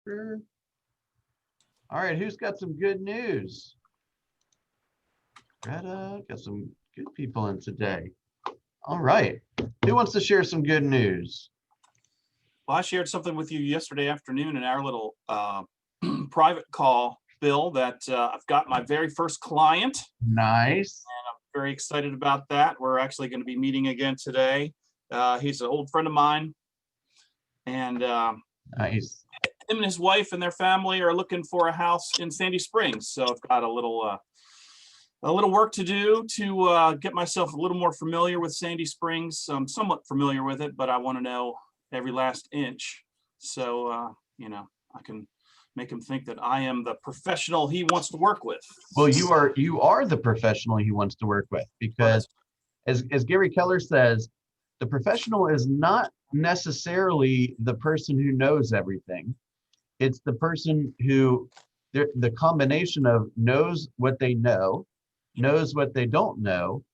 Sure. All right, who's got some good news? Greta, got some good people in today. All right, who wants to share some good news? Well, I shared something with you yesterday afternoon in our little private call, Bill, that I've got my very first client. Nice. And I'm very excited about that. We're actually going to be meeting again today. He's an old friend of mine. And Nice. him and his wife and their family are looking for a house in Sandy Springs. So I've got a little work to do to get myself a little more familiar with Sandy Springs. I'm somewhat familiar with it, but I want to know every last inch. So, you know, I can make him think that I am the professional he wants to work with. Well, you are the professional he wants to work with, because as Gary Keller says, the professional is not necessarily the person who knows everything. It's the person who, the combination of knows what they know, knows what they don't know,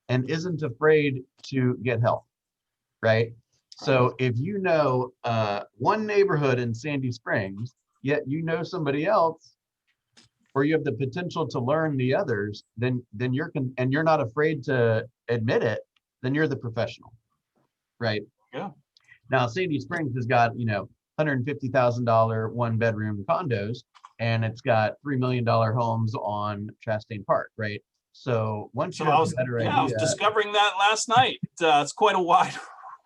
and isn't afraid to get help, right? So if you know one neighborhood in Sandy Springs, yet you know somebody else, or you have the potential to learn the others, then you're not afraid to admit it, then you're the professional, right? Yeah. Now Sandy Springs has got, you know, $150,000 one-bedroom condos, and it's got $3 million homes on Chastain Park, right? So once you have a better idea, I was discovering that last night. It's quite a wide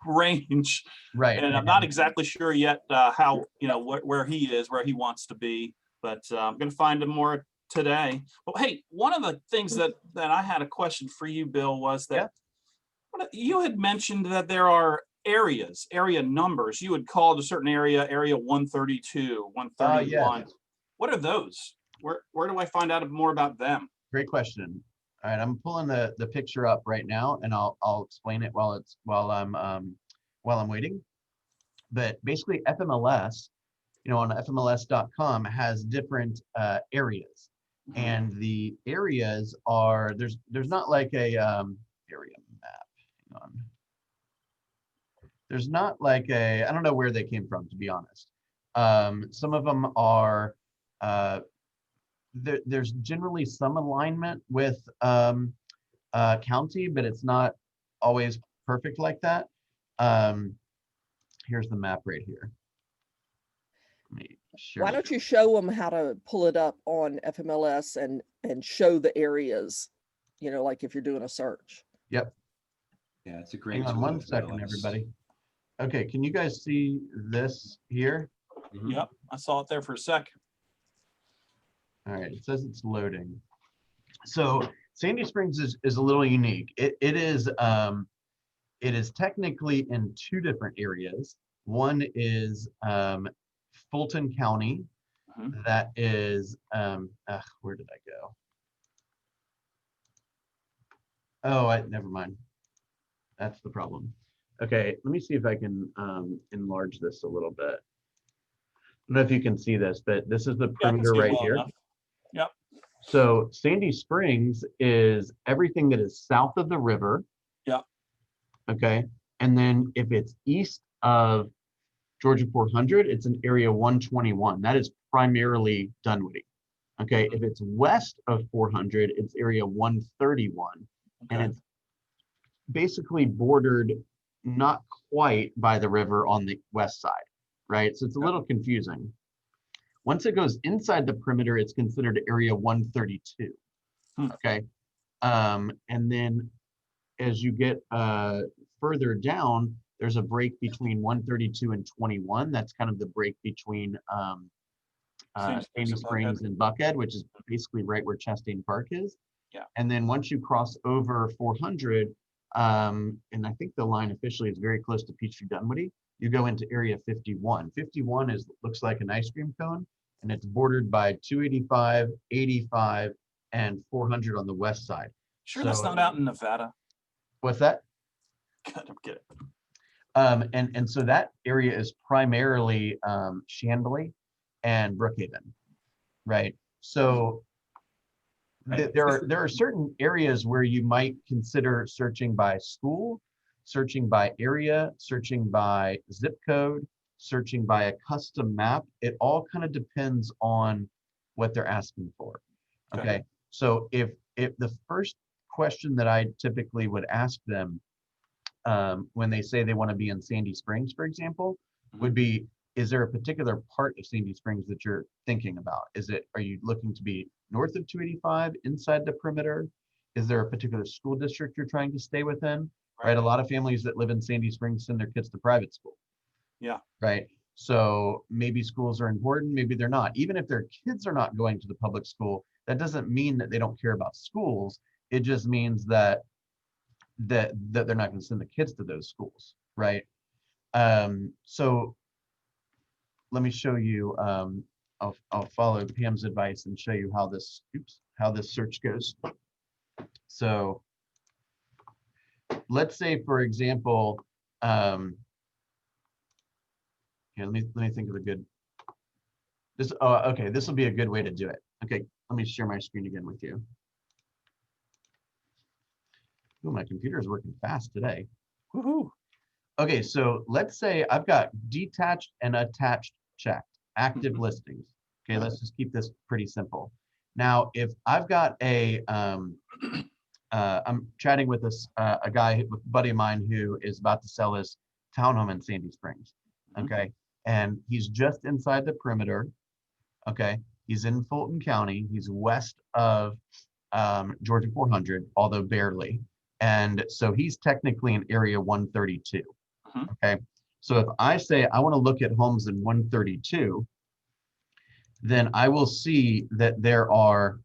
range, right? And I'm not exactly sure yet how, you know, where he is, where he wants to be, but I'm going to find him more today. Well, hey, one of the things that I had a question for you, Bill, was that you had mentioned that there are area numbers. You would call it a certain area 132, 131. Yes. What are those? Where do I find out more about them? Great question. All right, I'm pulling the picture up right now, and I'll explain it while I'm waiting. But basically, FMLS, you know, on FMLS.com has different areas, and the areas are there's not like a area map. Hang on. There's not like I don't know where they came from, to be honest. Some of them are there's generally some alignment with county, but it's not always perfect like that. Here's the map right here. Why don't you show them how to pull it up on FMLS and show the areas, you know, like if you're doing a search. Yep. Yeah, it's a great. Hang on one second, everybody. Okay, can you guys see this here? Yep, I saw it there for a sec. All right, it says it's loading. So Sandy Springs is a little unique. It is technically in two different areas. One is Fulton County. That is where did I go? Oh, never mind. That's the problem. Okay, let me see if I can enlarge this a little bit. I don't know if you can see this, but this is the perimeter right here. Yep. So Sandy Springs is everything that is south of the river. Yep. Okay. And then if it's east of Georgia 400, it's an area 121. That is primarily Dunwoody. Okay. If it's west of 400, it's area 131. Okay. And it's basically bordered not quite by the river on the west side, right? So it's a little confusing. Once it goes inside the perimeter, it's considered area 132. Okay. And then as you get further down, there's a break between 132 and 21. That's kind of the break between Sandy Springs and Buckhead, which is basically right where Chastain Park is. Yeah. And then once you cross over 400, and I think the line officially is very close to Peachtree Dunwoody, you go into area 51. 51 looks like an ice cream cone, and it's bordered by 285, 85, and 400 on the west side. Sure, that's not out in Nevada. What's that? God, I'm kidding. And so that area is primarily Chamblee and Brookhaven, right? So there are certain areas where you might consider searching by school, searching by area, searching by zip code, searching by a custom map, it all kind of depends on what they're asking for. Okay. Okay. So if the first question that I typically would ask them when they say they want to be in Sandy Springs, for example, would be, is there a particular part of Sandy Springs that you're thinking about? Are you looking to be north of 285, inside the perimeter? Is there a particular school district you're trying to stay within? Right. A lot of families that live in Sandy Springs send their kids to private school. Yeah. Right. So maybe schools are important, maybe they're not. Even if their kids are not going to the public school, that doesn't mean that they don't care about schools. It just means that they're not going to send the kids to those schools, right? So let me show you. I'll follow Pam's advice and show you how this search goes. So let's say, for example, here, let me think of a good. Okay, this will be a good way to do it. Okay, let me share my screen again with you. Oh, my computer is working fast today. Woohoo. Okay, so let's say I've got detached and attached checked, active listings. Okay, let's just keep this pretty simple. Now, if I've got I'm chatting with a guy, with a buddy of mine who is about to sell his townhome in Sandy Springs. Okay, and he's just inside the perimeter. Okay, he's in Fulton County. He's west of Georgia 400, although barely. And so he's technically in area 132. Okay, so if I say I want to look at homes in 132, then I will see that there are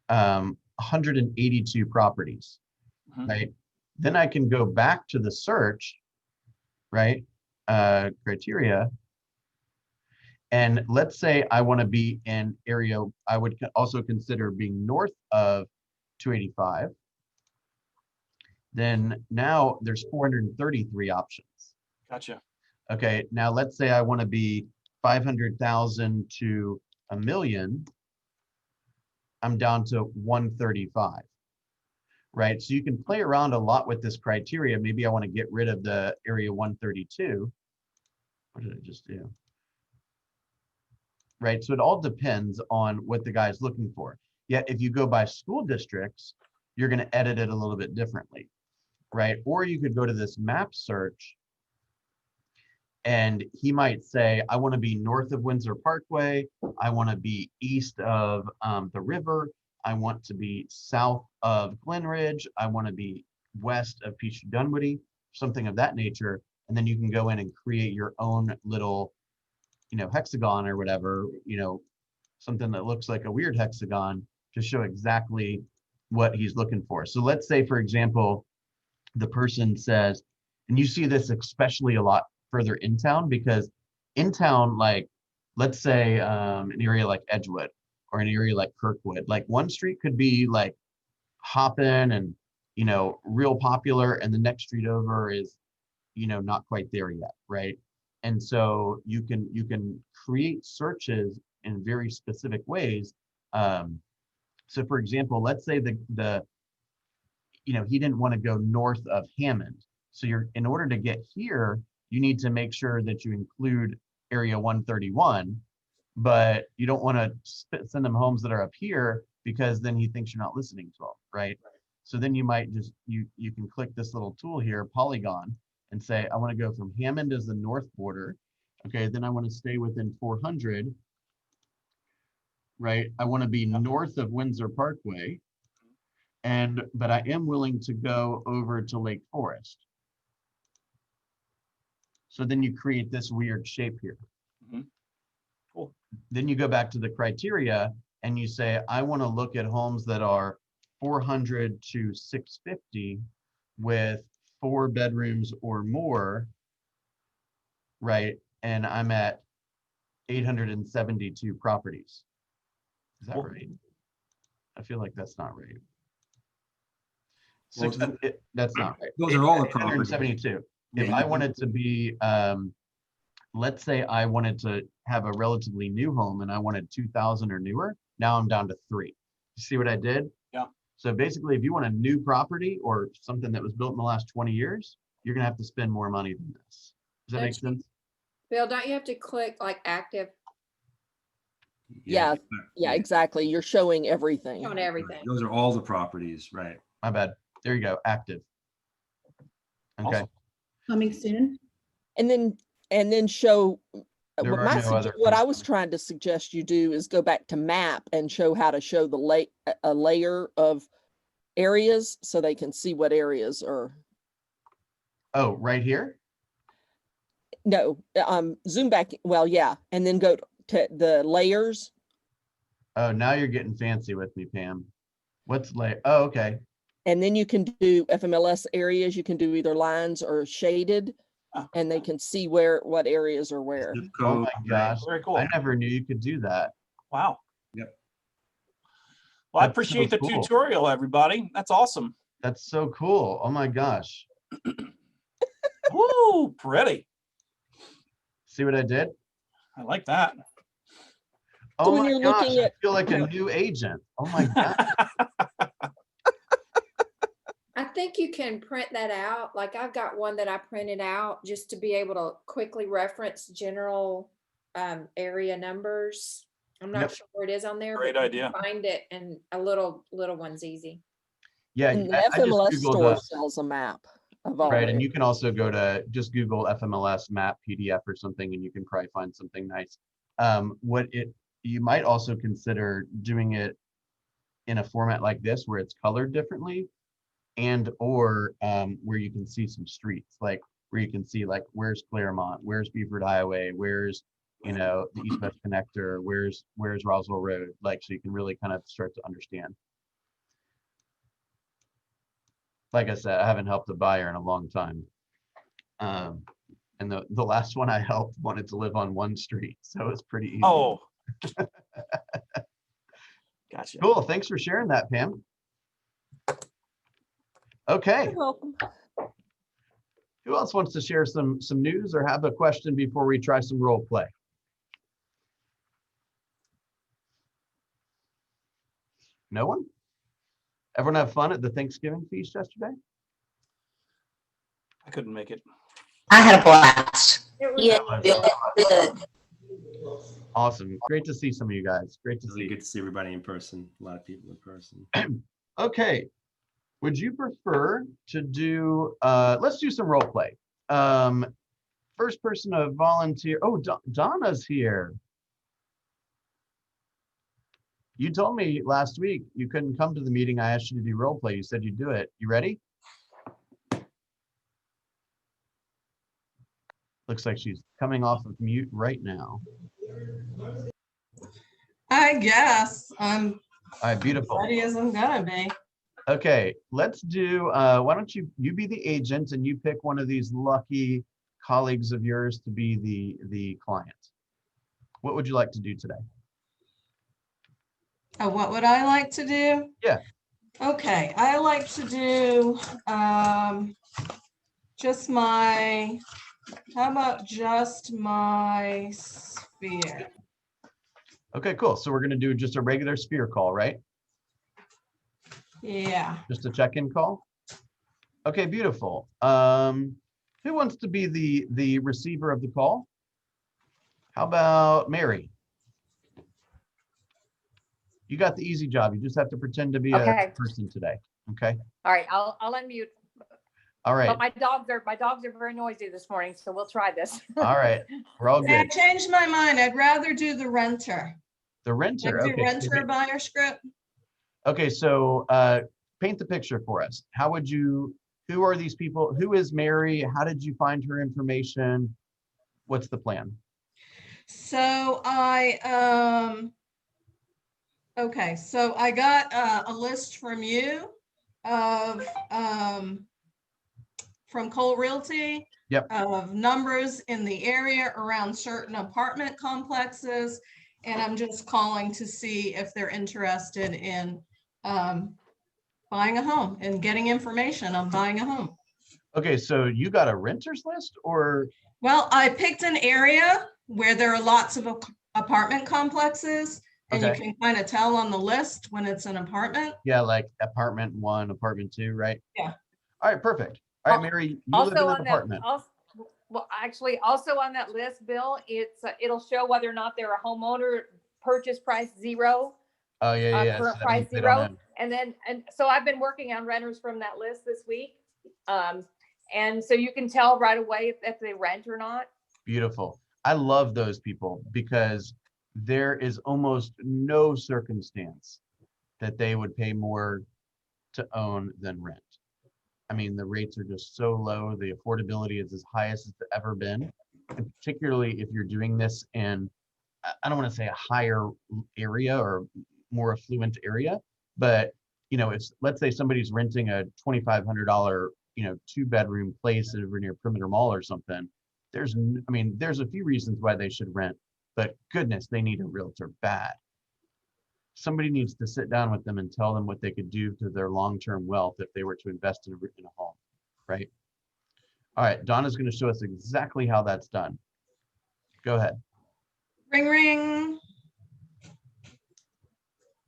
182 properties, right? Then I can go back to the search, right, criteria, and let's say I want to be in area, I would also consider being north of 285. Then now there's 433 options. Gotcha. Okay, now let's say I want to be 500,000 to $1 million. I'm down to 135, right? So you can play around a lot with this criteria. Maybe I want to get rid of the area 132. What did I just do? Right, so it all depends on what the guy's looking for. Yet if you go by school districts, you're going to edit it a little bit differently, right? Or you could go to this map search and he might say, I want to be north of Windsor Parkway. I want to be east of the river. I want to be south of Glen Ridge. I want to be west of Peachtree Dunwoody, something of that nature. And then you can go in and create your own little, hexagon or whatever, something that looks like a weird hexagon to show exactly what he's looking for. So let's say, for example, the person says, and you see this especially a lot further in town, because in town, like, let's say an area like Edgewood or an area like Kirkwood, like one street could be like hopping and, real popular, and the next street over is, not quite there yet, right? And so you can create searches in very specific ways. So for example, let's say he didn't want to go north of Hammond. So in order to get here, you need to make sure that you include area 131, but you don't want to send them homes that are up here, because then he thinks you're not listening to him, right? So then you might just, you can click this little tool here, polygon, and say, I want to go from Hammond as the north border. Okay, then I want to stay within 400, right? I want to be north of Windsor Parkway, but I am willing to go over to Lake Forest. So then you create this weird shape here. Cool. Then you go back to the criteria and you say, I want to look at homes that are 400 to 650 with 4 bedrooms or more, right? And I'm at 872 properties. Is that Cool. right? I feel like that's not right. Well, That's not right. Those are all the properties. 872. If Yeah, I wanted to be, let's say I wanted to have a relatively new home and I wanted 2,000 or newer, now I'm down to 3. You see what I did? Yeah. So basically, if you want a new property or something that was built in the last 20 years, you're gonna have to spend more money than this. Does that make sense? Bill, don't you have to click like active Yeah, exactly. You're showing everything. on everything? Those are all the properties, right? My bad. There you go. Active. Okay. Awesome. Coming soon. And then show, There what are my no sugge- other what I things was coming. trying to suggest you do is go back to map and show how to show a layer of areas so they can see what areas are. Oh, right here? No, zoom back. Well, yeah, and then go to the layers. Oh, now you're getting fancy with me, Pam. What's layer? Oh, okay. And then you can do FMLS areas. You can do either lines or shaded, Ah. and they can see what areas are where. Zip Oh code, my right. gosh. Very cool. I never knew you could do that. Wow. Yep. Well, I That's so appreciate the cool. tutorial, everybody. That's awesome. That's so cool. Oh my gosh. Woo, pretty. See what I did? I like that. Oh when my you're gosh, looking I at- feel like a new agent. Oh my god. I think you can print that out. Like I've got one that I printed out just to be able to quickly reference general area numbers. I'm not Yep. sure where it is on there. Great but you idea. can find it, and a little one's easy. Yeah, And the I just FMLS Googled store the, sells a map of all right, the and you can also go to just Google FMLS map PDF or something, and you can probably find something nice. You might also consider doing it in a format like this where it's colored differently, and or where you can see some streets, like where you can see like where's Claremont, where's Beaufort Highway, where's the East West Connector, where's Roswell Road, like so you can really kind of start to understand. Like I said, I haven't helped a buyer in a long time. And the last one I helped wanted to live on one street, so it's pretty easy. Oh. Gotcha. Cool. Thanks for sharing that, Pam. Okay. You're welcome. Who else wants to share some news or have a question before we try some role play? No one? Everyone have fun at the Thanksgiving feast yesterday? I couldn't make it. I had a blast. It was Yeah, good. Awesome. Great to see some of you guys. Great to Really see. good to see everybody in person. A lot of people in person. Okay. Would you prefer to do, let's do some role play. First person to volunteer. Oh, Donna's here. You told me last week you couldn't come to the meeting. I asked you to do role play. You said you'd do it. You ready? Looks like she's coming off of mute right now. I guess I'm All right, beautiful. ready as I'm gonna be. Okay, let's do, why don't you be the agent and you pick one of these lucky colleagues of yours to be the client. What would you like to do today? What would I like to do? Yeah. Okay, I like to do just my, how about just my sphere? Okay, cool. So we're gonna do just a regular sphere call, right? Yeah. Just a check-in call? Okay, beautiful. Who wants to be the receiver of the call? How about Mary? You got the easy job. You just have to pretend to be a Okay. person today. Okay. All right, I'll unmute. All right. But my dogs are very noisy this morning, so we'll try this. All right. We're all I good. changed my mind. I'd rather do the renter. The renter. Like the Okay. renter buyer script. Okay. So paint the picture for us. How would you? Who are these people? Who is Mary? How did you find her information? What's the plan? So okay, so I got a list from you of from Cole Realty. Yep. Of numbers in the area around certain apartment complexes. And I'm just calling to see if they're interested in buying a home and getting information on buying a home. Okay. So you got a renters list or? Well, I picked an area where there are lots of apartment complexes, and you Okay. can kind of tell on the list when it's an apartment. Yeah, like apartment 1, apartment 2, right? Yeah. All right, perfect. All right, Al- Mary, you live in Also an on apartment. Well, actually, also on that list, Bill, it'll show whether or not they're a homeowner, purchase price zero, Oh, yeah, yeah. So current that means price they don't zero. know. And so I've been working on renters from that list this week. And so you can tell right away if they rent or not. Beautiful. I love those people because there is almost no circumstance that they would pay more to own than rent. I mean, the rates are just so low. The affordability is as high as it's ever been. And particularly if you're doing this in, I don't want to say a higher area or more affluent area, but if let's say somebody's renting a $2,500, 2-bedroom place over near Perimeter Mall or something, there's a few reasons why they should rent, but goodness, they need a realtor bad. Somebody needs to sit down with them and tell them what they could do to their long-term wealth if they were to invest in a home, right? All right, Donna's going to show us exactly how that's done. Go ahead. Ring, ring.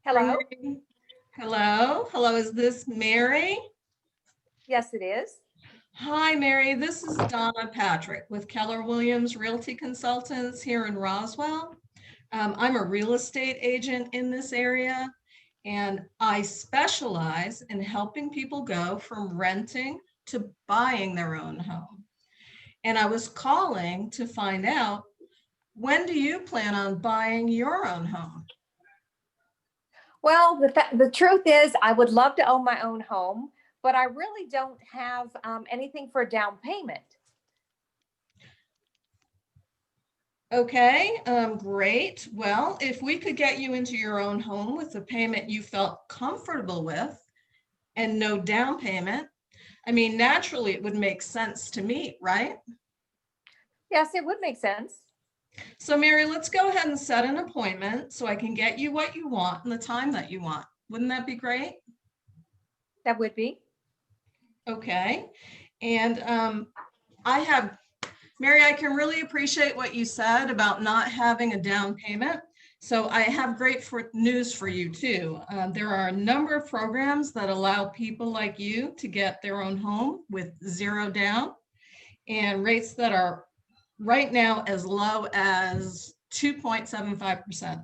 Hello? Ring, ring. Hello, hello, is this Mary? Yes, it is. Hi, Mary, this is Donna Patrick with Keller Williams Realty Consultants here in Roswell. I'm a real estate agent in this area, and I specialize in helping people go from renting to buying their own home. And I was calling to find out, when do you plan on buying your own home? Well, the truth is I would love to own my own home, but I really don't have anything for a down payment. Okay, great. Well, if we could get you into your own home with a payment you felt comfortable with and no down payment, I mean, naturally it would make sense to meet, right? Yes, it would make sense. So Mary, let's go ahead and set an appointment so I can get you what you want and the time that you want. Wouldn't that be great? That would be. Okay. And Mary, I can really appreciate what you said about not having a down payment. So I have great news for you too. There are a number of programs that allow people like you to get their own home with zero down and rates that are right now as low as 2.75%.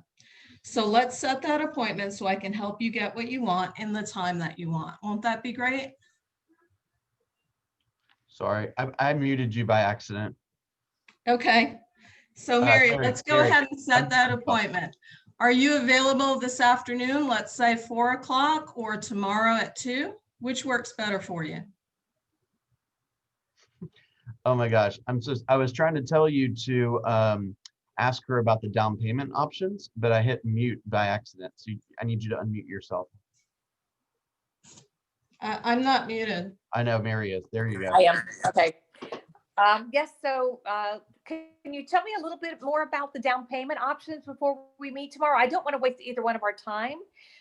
So let's set that appointment so I can help you get what you want in the time that you want. Won't that be great? Sorry, I muted you by accident. Okay. So Mary, Sorry, let's go Mary, ahead and set that I'm- appointment. Are you available this afternoon? Let's say 4 o'clock or tomorrow at 2? Which works better for you? Oh my gosh, I was trying to tell you to ask her about the down payment options, but I hit mute by accident. So I need you to unmute yourself. I'm not muted. I know Mary is. There you go. I am. Okay. Yes. So can you tell me a little bit more about the down payment options before we meet tomorrow? I don't want to waste either one of our time.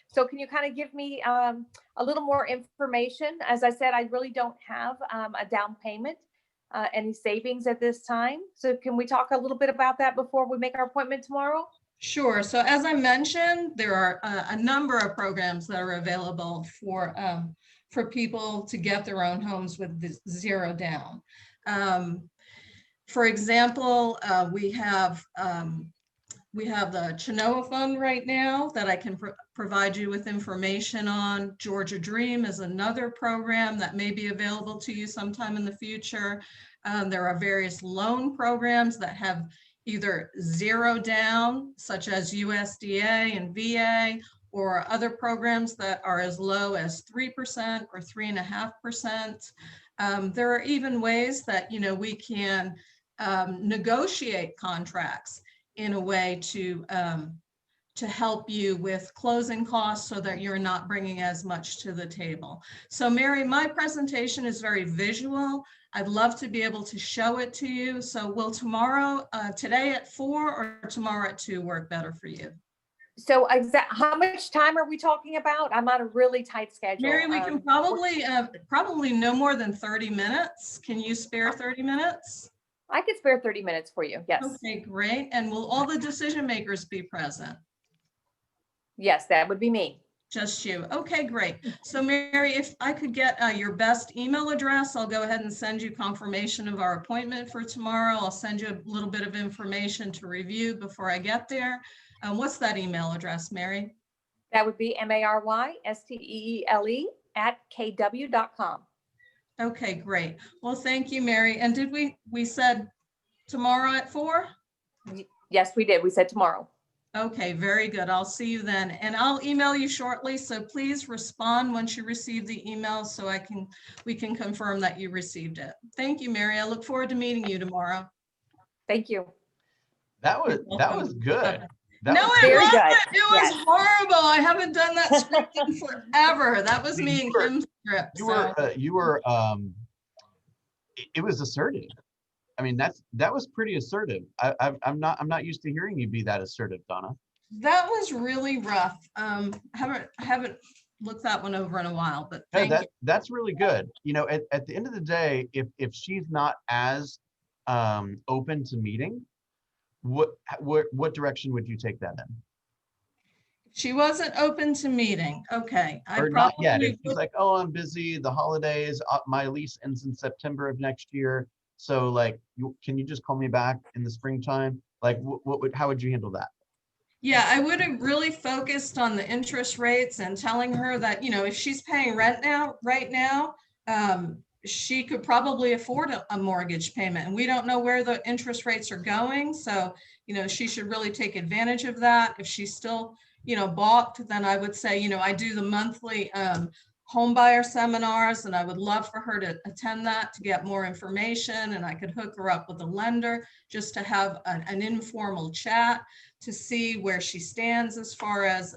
So can you kind of give me a little more information? As I said, I really don't have a down payment, any savings at this time. So can we talk a little bit about that before we make our appointment tomorrow? Sure. So as I mentioned, there are a number of programs that are available for people to get their own homes with zero down. For example, we have the Chenoa Fund right now that I can provide you with information on. Georgia Dream is another program that may be available to you sometime in the future. There are various loan programs that have either zero down, such as USDA and VA, or other programs that are as low as 3% or 3.5%. There are even ways that we can negotiate contracts in a way to help you with closing costs so that you're not bringing as much to the table. So Mary, my presentation is very visual. I'd love to be able to show it to you. So will today at 4 or tomorrow at 2 work better for you? So how much time are we talking about? I'm on a really tight schedule. Mary, we can probably no more than 30 minutes. Can you spare 30 minutes? I could spare 30 minutes for you. Yes. Okay, great. And will all the decision makers be present? Yes, that would be me. Just you. Okay, great. So Mary, if I could get your best email address, I'll go ahead and send you confirmation of our appointment for tomorrow. I'll send you a little bit of information to review before I get there. What's that email address, Mary? That would be MarySteele@kw.com. Okay, great. Well, thank you, Mary. And did we said tomorrow at 4? Yes, we did. We said tomorrow. Okay, very good. I'll see you then. And I'll email you shortly. So please respond once you receive the email so we can confirm that you received it. Thank you, Mary. I look forward to meeting you tomorrow. Thank you. That was good. That No, was it Very good. good. wasn't. It was Yes. horrible. I haven't done that scripting forever. That was me and Kim's script. You were it was assertive. I mean, that was pretty assertive. I'm not used to hearing you be that assertive, Donna. That was really rough. Haven't looked that one over in a while, but No, thank you. that's really good. You know, at the end of the day, if she's not as open to meeting, what direction would you take that in? She wasn't open to meeting. Okay. Or not yet. If she's like, oh, I'm busy, the holidays, my lease ends in September of next year. So like, can you just call me back in the springtime? Like, how would you handle that? Yeah, I would have really focused on the interest rates and telling her that, you know, if she's paying rent right now, she could probably afford a mortgage payment, and we don't know where the interest rates are going. So, you know, she should really take advantage of that. If she's still, you know, balked, then I would say, you know, I do the monthly home buyer seminars, and I would love for her to attend that to get more information, and I could hook her up with a lender just to have an informal chat to see where she stands as far as,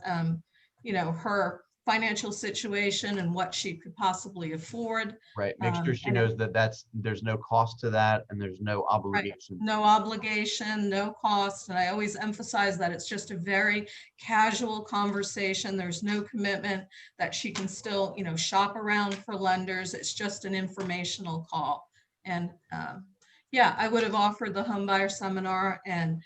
you know, her financial situation and what she could possibly afford. Right. Make sure she knows that there's no cost to that and there's no obligation. Right. No obligation, no cost. And I always emphasize that it's just a very casual conversation. There's no commitment, that she can still, you know, shop around for lenders. It's just an informational call. And yeah, I would have offered the home buyer seminar and,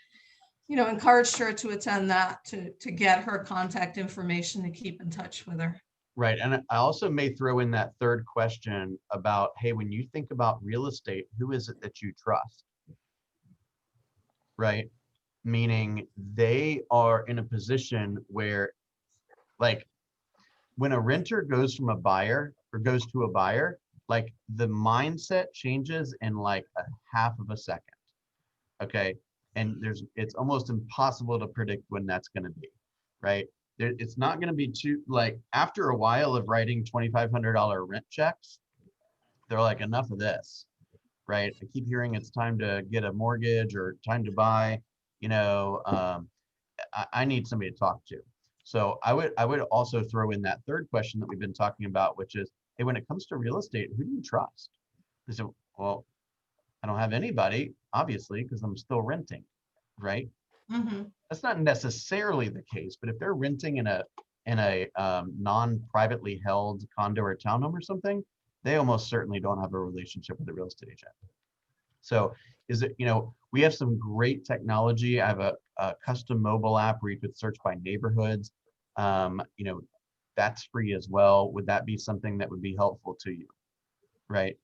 you know, encouraged her to attend that to get her contact information to keep in touch with her. Right. And I also may throw in that third question about, hey, when you think about real estate, who is it that you trust? Right. Meaning they are in a position where, like, when a renter goes from a buyer or goes to a buyer, like the mindset changes in like a half of a second. Okay. And it's almost impossible to predict when that's going to be, right? It's not going to be too, like, after a while of writing $2,500 rent checks, they're like, enough of this, right? I keep hearing it's time to get a mortgage or time to buy, you know, I need somebody to talk to. So I would also throw in that third question that we've been talking about, which is, hey, when it comes to real estate, who do you trust? They say, well, I don't have anybody, obviously, because I'm still renting, right? Mm-hmm. That's not necessarily the case, but if they're renting in a non-privately held condo or townhome or something, they almost certainly don't have a relationship with a real estate agent. So is it, you know, we have some great technology. I have a custom mobile app where you could search by neighborhoods. You know, that's free as well. Would that be something that would be helpful to you? Right.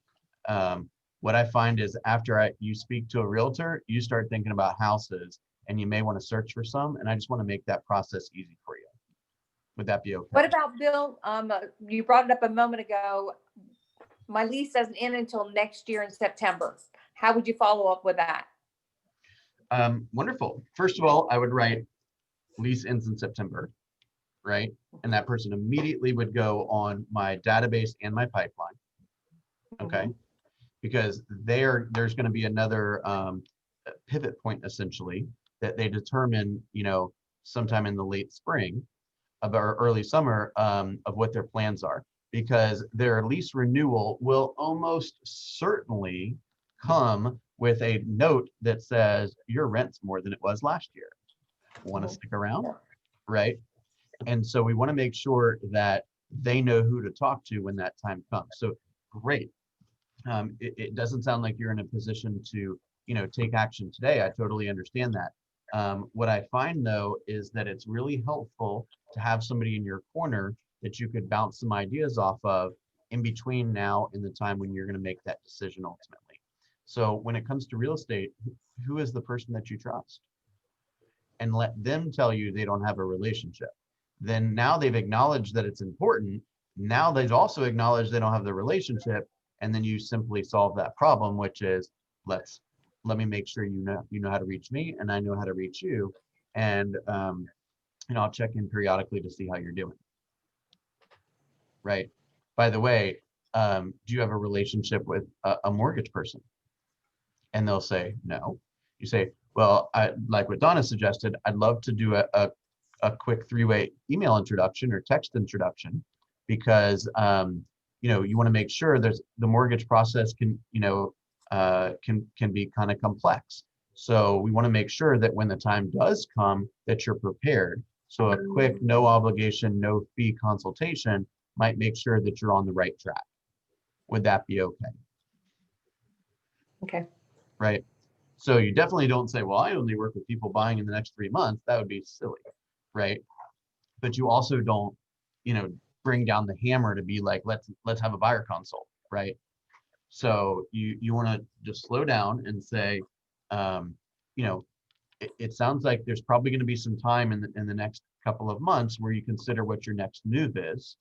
What I find is after you speak to a realtor, you start thinking about houses and you may want to search for some. And I just want to make that process easy for you. Would that be okay? What about Bill? You brought it up a moment ago. My lease doesn't end until next year in September. How would you follow up with that? Wonderful. First of all, I would write lease ends in September, right? And that person immediately would go on my database and my pipeline. Okay. Because there's going to be another pivot point essentially that they determine, you know, sometime in the late spring or early summer of what their plans are, because their lease renewal will almost certainly come with a note that says your rent's more than it was last year. Want to stick around, right? And so we want to make sure that they know who to talk to when that time comes. So great. It doesn't sound like you're in a position to, you know, take action today. I totally understand that. What I find though is that it's really helpful to have somebody in your corner that you could bounce some ideas off of in between now and the time when you're going to make that decision ultimately. So when it comes to real estate, who is the person that you trust? And let them tell you they don't have a relationship. Then now they've acknowledged that it's important. Now they've also acknowledged they don't have the relationship. And then you simply solve that problem, which is let me make sure you know how to reach me and I know how to reach you. And I'll check in periodically to see how you're doing. Right. By the way, do you have a relationship with a mortgage person? And they'll say, no. You say, well, like what Donna suggested, I'd love to do a quick 3-way email introduction or text introduction because, you want to make sure the mortgage process can be kind of complex. So we want to make sure that when the time does come that you're prepared. So a quick, no obligation, no fee consultation might make sure that you're on the right track. Would that be okay? Okay. Right. So you definitely don't say, well, I only work with people buying in the next 3 months. That would be silly. Right. But you also don't, bring down the hammer to be like, let's have a buyer consult. Right. So you want to just slow down and say, it sounds like there's probably going to be some time in the next couple of months where you consider what your next move is.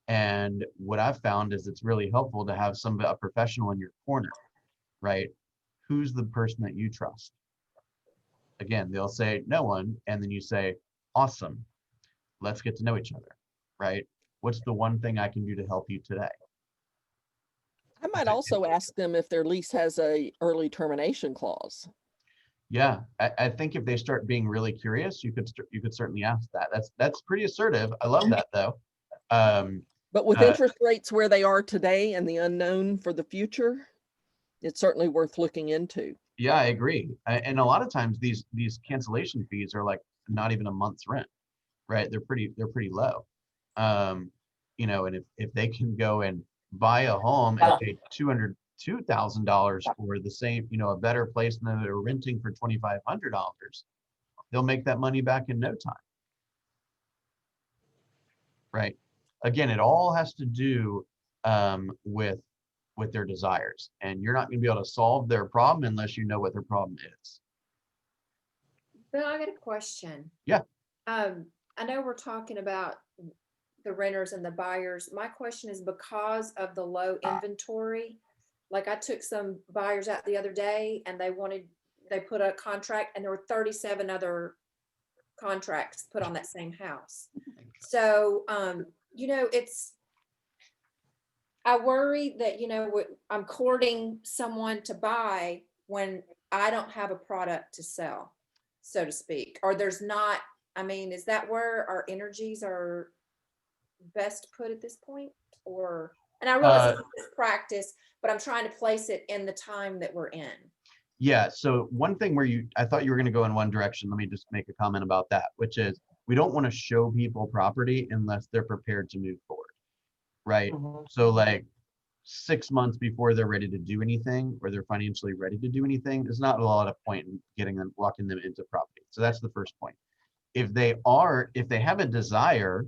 And what I've found is it's really helpful to have a professional in your corner, right? Who's the person that you trust? Again, they'll say no one, and then you say, awesome, let's get to know each other, right? What's the one thing I can do to help you today? I might also ask them if their lease has a early termination clause. Yeah, I think if they start being really curious, you could certainly ask that. That's pretty assertive. I love that though. But with interest rates where they are today and the unknown for the future, it's certainly worth looking into. Yeah, I agree. And a lot of times these cancellation fees are like not even a month's rent, right? They're pretty low. And if they can go and buy a home and pay $202,000 for the same, a better place than they're renting for $2,500, they'll make that money back in no time. Right. Again, it all has to do with their desires, and you're not going to be able to solve their problem unless you know what their problem is. Bill, I got a question. Yeah. I know we're talking about the renters and the buyers. My question is because of the low inventory, like I took some buyers out the other day and they put a contract and there were 37 other contracts put on that same house. So, I worry that, I'm courting someone to buy when I don't have a product to sell, so to speak, or there's not, is that where our energies are best put at this point? And I realize it's practice, but I'm trying to place it in the time that we're in. Yeah. So one thing I thought you were going to go in one direction. Let me just make a comment about that, which is we don't want to show people property unless they're prepared to move forward. Right. Mhm. So like 6 months before they're ready to do anything or they're financially ready to do anything, there's not a lot of point in walking them into property. So that's the first point. If they have a desire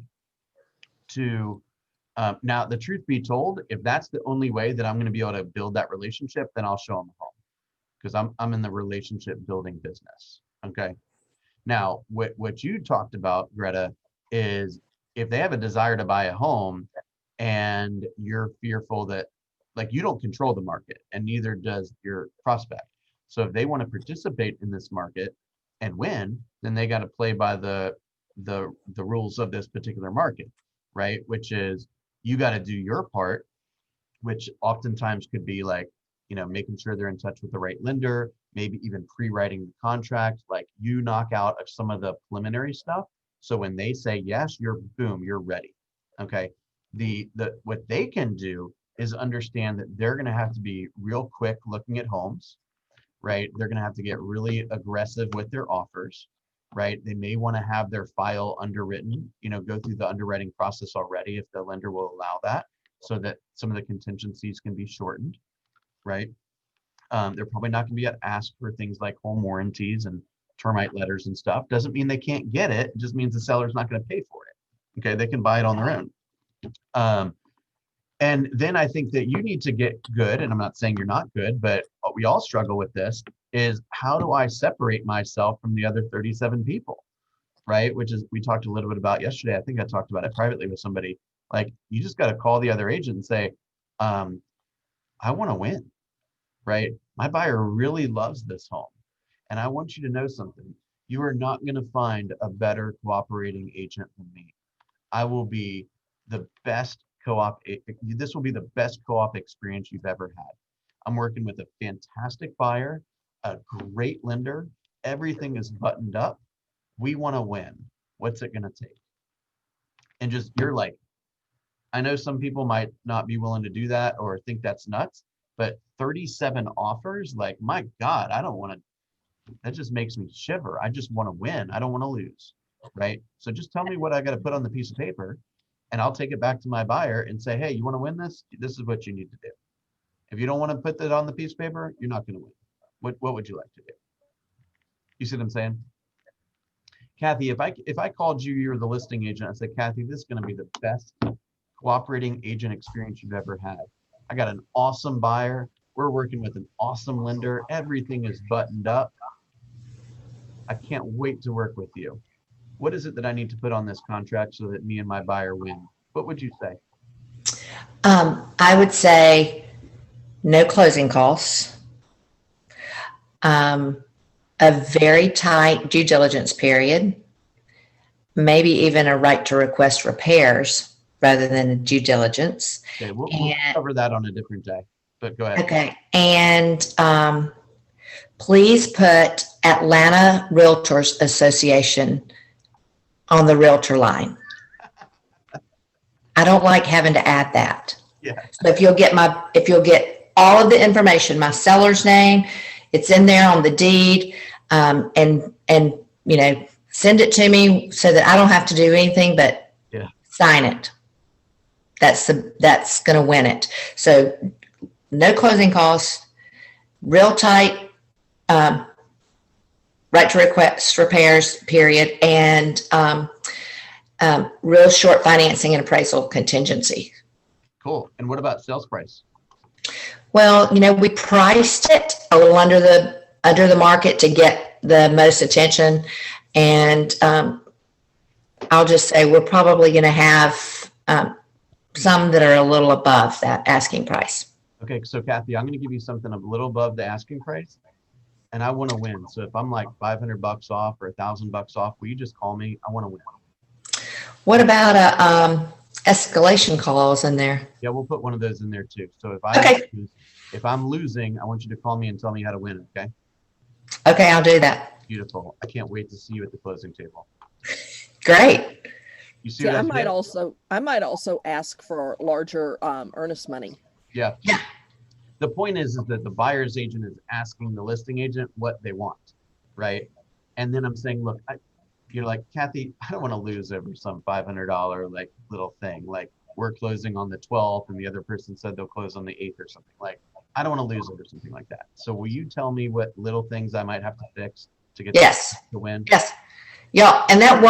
to, now the truth be told, if that's the only way that I'm going to be able to build that relationship, then I'll show them a home because I'm in the relationship building business. Okay. Now, what you talked about, Greta, is if they have a desire to buy a home and you're fearful that, like, you don't control the market and neither does your prospect. So if they want to participate in this market and win, then they got to play by the rules of this particular market, right? Which is you got to do your part, which oftentimes could be like, making sure they're in touch with the right lender, maybe even pre-writing the contract, like you knock out some of the preliminary stuff. So when they say yes, you're ready. Okay. What they can do is understand that they're going to have to be real quick looking at homes, right? They're going to have to get really aggressive with their offers, right? They may want to have their file underwritten, go through the underwriting process already if the lender will allow that, so that some of the contingencies can be shortened, right? They're probably not going to be asked for things like home warranties and termite letters and stuff. Doesn't mean they can't get it. It just means the seller's not going to pay for it. Okay, they can buy it on their own. And then I think that you need to get good, and I'm not saying you're not good, but what we all struggle with this is, how do I separate myself from the other 37 people, right? Which is, we talked a little bit about yesterday. I think I talked about it privately with somebody. Like, you just got to call the other agent and say, I want to win, right? My buyer really loves this home. And I want you to know something. You are not going to find a better cooperating agent than me. I will be the best co-op. This will be the best co-op experience you've ever had. I'm working with a fantastic buyer, a great lender. Everything is buttoned up. We want to win. What's it going to take? And just, you're like, I know some people might not be willing to do that or think that's nuts, but 37 offers, like, my God, I don't want to, that just makes me shiver. I just want to win. I don't want to lose, right? So just tell me what I got to put on the piece of paper, and I'll take it back to my buyer and say, hey, you want to win this? This is what you need to do. If you don't want to put that on the piece of paper, you're not going to win. What would you like to do? You see what I'm saying? Kathy, if I called you, you're the listing agent, I said, Kathy, this is going to be the best cooperating agent experience you've ever had. I got an awesome buyer. We're working with an awesome lender. Everything is buttoned up. I can't wait to work with you. What is it that I need to put on this contract so that me and my buyer win? What would you say? I would say no closing costs, a very tight due diligence period, maybe even a right to request repairs rather than a due diligence. Okay, we'll cover that on a different day, but go ahead. Okay. And please put Atlanta Realtors Association on the realtor line. I don't like having to add that. Yeah. So if you'll get all of the information, my seller's name, it's in there on the deed, and you know, send it to me so that I don't have to do anything but sign it. That's going to win it. So no closing costs, real tight, right to request repairs period, and real short financing and appraisal contingency. Cool. And what about sales price? Well, you know, we priced it a little under the market to get the most attention, and I'll just say we're probably going to have some that are a little above that asking price. Okay, so Kathy, I'm going to give you something a little above the asking price, and I want to win. So if I'm like $500 off or $1,000 off, will you just call me? I want to win. What about a escalation clause in there? Yeah, we'll put one of those in there too. So if I'm losing, I want you to call me and tell me how to win. Okay. Okay, I'll do that. Beautiful. I can't wait to see you at the closing table. Great. You see? Yeah, I might also ask for larger earnest money. Yeah. The point is that the buyer's agent is asking the listing agent what they want, right? And then I'm saying, look, you're like, Kathy, I don't want to lose over some $500 like little thing. Like, we're closing on the 12th and the other person said they'll close on the 8th or something. Like, I don't want to lose over something like that. So will you tell me what little things I might have to fix to get to win? Yes. Yeah, and that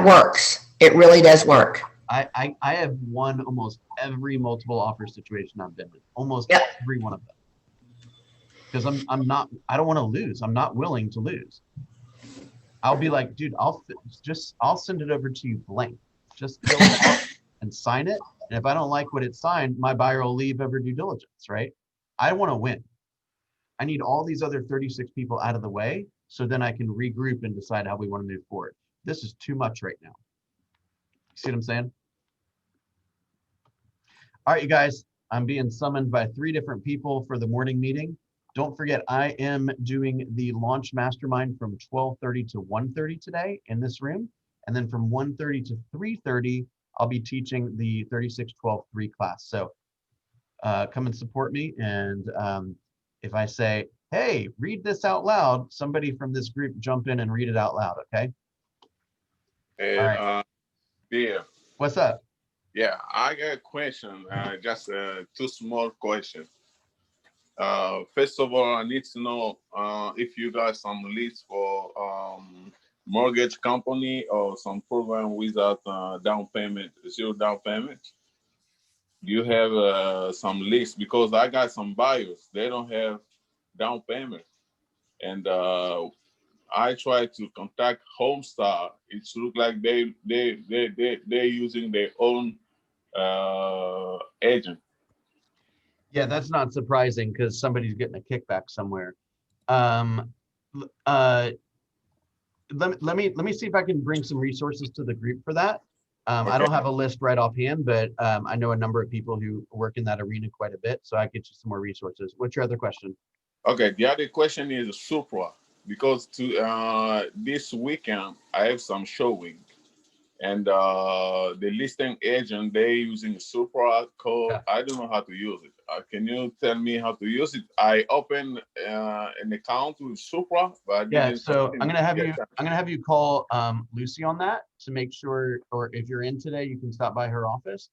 works. It really does work. I have won almost every multiple offer situation I've been in, almost every one of them. Because I don't want to lose. I'm not willing to lose. I'll be like, dude, I'll send it over to you blank. Just fill it out and sign it. And if I don't like what it's signed, my buyer will leave over due diligence, right? I want to win. I need all these other 36 people out of the way so then I can regroup and decide how we want to move forward. This is too much right now. You see what I'm saying? All right, you guys, I'm being summoned by 3 different people for the morning meeting. Don't forget, I am doing the launch mastermind from 12:30 to 1:30 today in this room. And then from 1:30 to 3:30, I'll be teaching the 3612-3 class. So come and support me. And if I say, hey, read this out loud, somebody from this group jump in and read it out loud, okay? And all right. Yeah. What's up? Yeah, I got a question, just 2 small questions. First of all, I need to know if you got some leads for mortgage company or some program without down payment, zero down payment. Do you have some leads? Because I got some buyers, they don't have down payment. And I try to contact Homestar. It look like they're using their own agent. Yeah, that's not surprising because somebody's getting a kickback somewhere. Let me see if I can bring some resources to the group for that. I don't have a list right offhand, but I know a number of people who work in that arena quite a bit, so I get you some more resources. What's your other question? Okay, the other question is Supra, because to this weekend I have some showing, and the listing agent they using Supra code. Yeah. I don't know how to use it. Can you tell me how to use it? I opened an account with Supra, but I Yeah, didn't so continue. I'm gonna have you call Lucy on that to make sure, or if you're in today, you can stop by her office.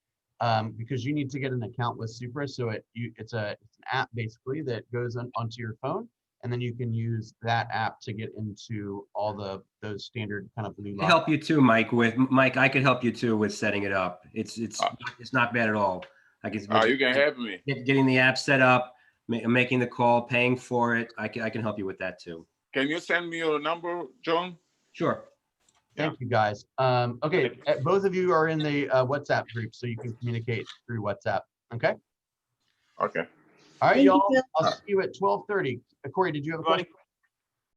Because you need to get an account with Supra, so it's an app basically that goes onto your phone, and then you can use that app to get into all those standard kind of blue I lock. help you too, Mike. Mike, I could help you too with setting it up. It's not bad at all. I can You can help me. getting the app set up, making the call, paying for it. I can help you with that too. Can you send me your number, John? Sure. Thank you, guys. Okay, both of you are in the WhatsApp group, so you can communicate through WhatsApp. Okay. Okay. All right, Thank you, y'all. Bill. I'll see you at 12:30. Corey, did you have a Everybody. question?